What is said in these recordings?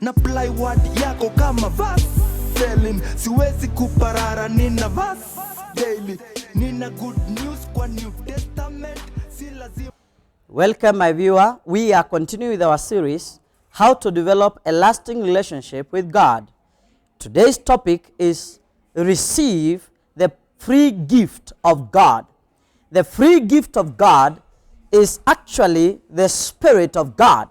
na plywood yako kama Vaseline. Siwezi kuparara, nina verse daily. Nina good news kwa New Testament. Welcome, my viewer. We are continuing with our series, How to Develop a Lasting Relationship with God. Today's topic is Receive the Free Gift of God. The free gift of God is actually the Spirit of God.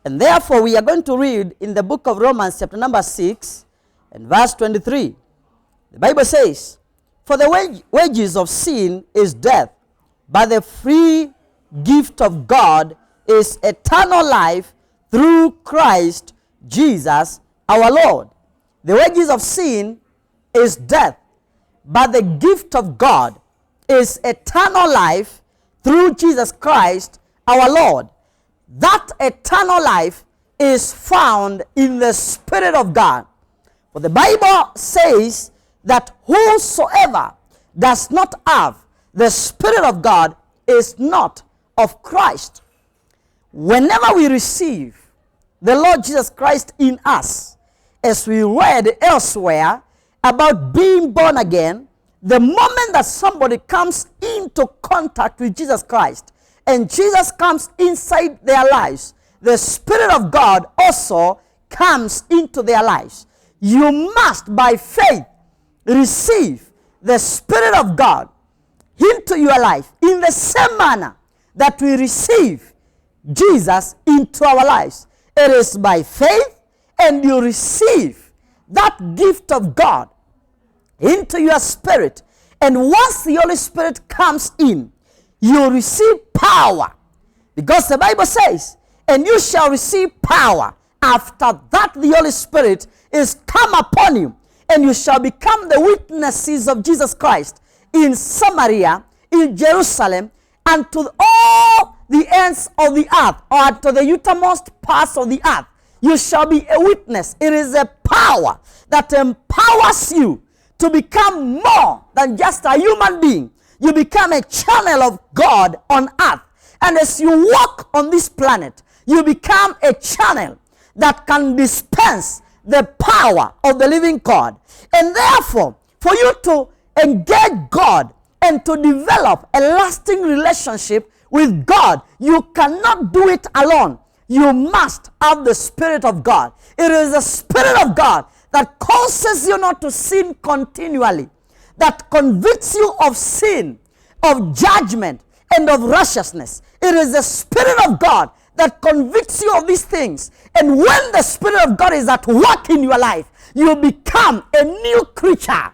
And therefore, we are going to read in the book of Romans, chapter number 6, and verse 23. The Bible says, "For the wages of sin is death, but the free gift of God is eternal life through Christ Jesus our Lord." The wages of sin is death, but the gift of God is eternal life through Jesus Christ our Lord. That eternal life is found in the Spirit of God. For the Bible says that whosoever does not have the Spirit of God is not of Christ. Whenever we receive the Lord Jesus Christ in us, as we read elsewhere about being born again, the moment that somebody comes into contact with Jesus Christ and Jesus comes inside their lives, the Spirit of God also comes into their lives. You must, by faith, receive the Spirit of God into your life in the same manner that we receive Jesus into our lives. It is by faith, and you receive that gift of God into your spirit. And once the Holy Spirit comes in, you receive power. Because the Bible says, "And you shall receive power after that the Holy Spirit is come upon you, and you shall become the witnesses of Jesus Christ in Samaria, in Jerusalem, and to all the ends of the earth," or to the uttermost parts of the earth. You shall be a witness. It is a power that empowers you to become more than just a human being. You become a channel of God on earth. And as you walk on this planet, you become a channel that can dispense the power of the living God. And therefore, for you to engage God and to develop a lasting relationship with God, you cannot do it alone. You must have the Spirit of God. It is the Spirit of God that causes you not to sin continually, that convicts you of sin, of judgment, and of righteousness. It is the Spirit of God that convicts you of these things. And when the Spirit of God is at work in your life, you become a new creature.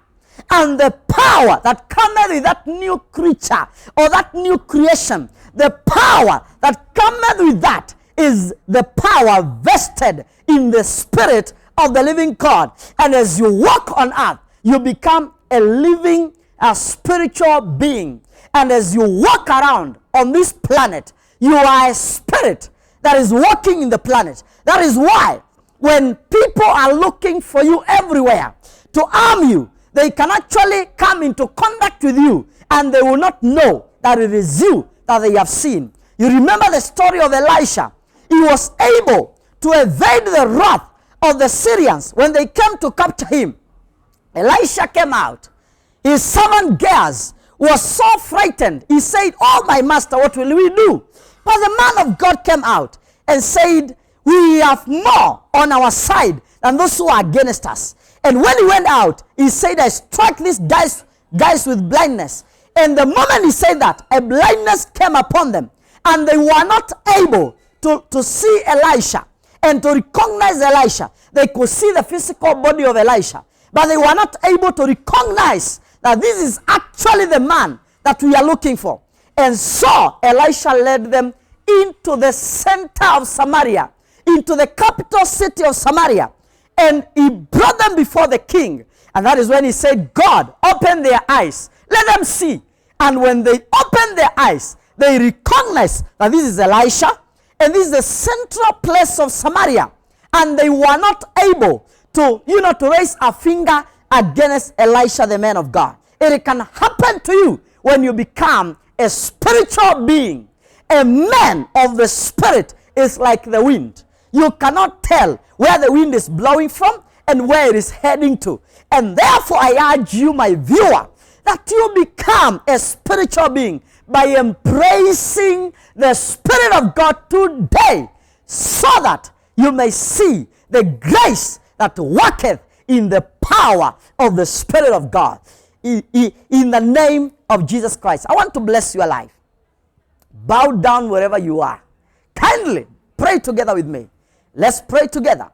And the power that cometh with that new creature or that new creation, the power that cometh with that is the power vested in the Spirit of the living God. And as you walk on earth, you become a living, a spiritual being. And as you walk around on this planet, you are a spirit that is walking in the planet. That is why when people are looking for you everywhere to harm you, they can actually come into contact with you and they will not know that it is you that they have seen. You remember the story of Elisha. He was able to evade the wrath of the Syrians when they came to capture him. Elisha came out. His servant Gehazi was so frightened. He said, "Oh, my master, what will we do?" But the man of God came out and said, "We have more on our side than those who are against us." And when he went out, he said, "I struck these guys with blindness." And the moment he said that, a blindness came upon them. And they were not able to see Elisha and to recognize Elisha. They could see the physical body of Elisha, but they were not able to recognize that this is actually the man that we are looking for. And so Elisha led them into the center of Samaria, into the capital city of Samaria, and he brought them before the king. And that is when he said, "God, open their eyes, let them see." And when they opened their eyes, they recognized that this is Elisha, and this is the central place of Samaria. And they were not able to, to raise a finger against Elisha, the man of God. It can happen to you when you become a spiritual being. A man of the Spirit is like the wind. you cannot tell where the wind is blowing from and where it is heading to. And therefore, I urge you, my viewer, that you become a spiritual being by embracing the Spirit of God today, so that you may see the grace that worketh in the power of the Spirit of God. In the name of Jesus Christ, I want to bless your life. Bow down wherever you are. Kindly pray together with me. Let's pray together.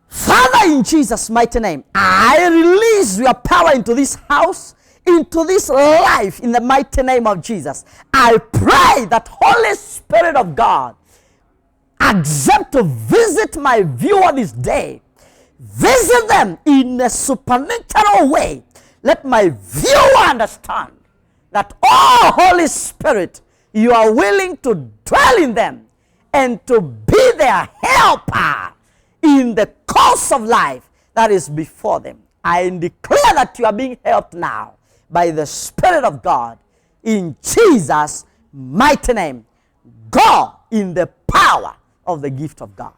Father, in Jesus' mighty name, I release your power into this house, into this life, in the mighty name of Jesus. I pray that Holy Spirit of God accept to visit my viewer this day. Visit them in a supernatural way. Let my viewer understand that, oh Holy Spirit, you are willing to dwell in them and to be their helper in the course of life that is before them. I declare that you are being helped now by the Spirit of God in Jesus' mighty name. Go in the power of the gift of God.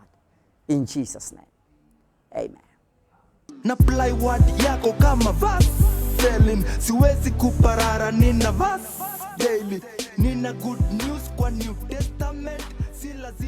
In Jesus' name. Amen. Na plywood yako kama Vaseline, siwezi kuparara, nina Vas daily. Nina good news kwa New Testament, si lazima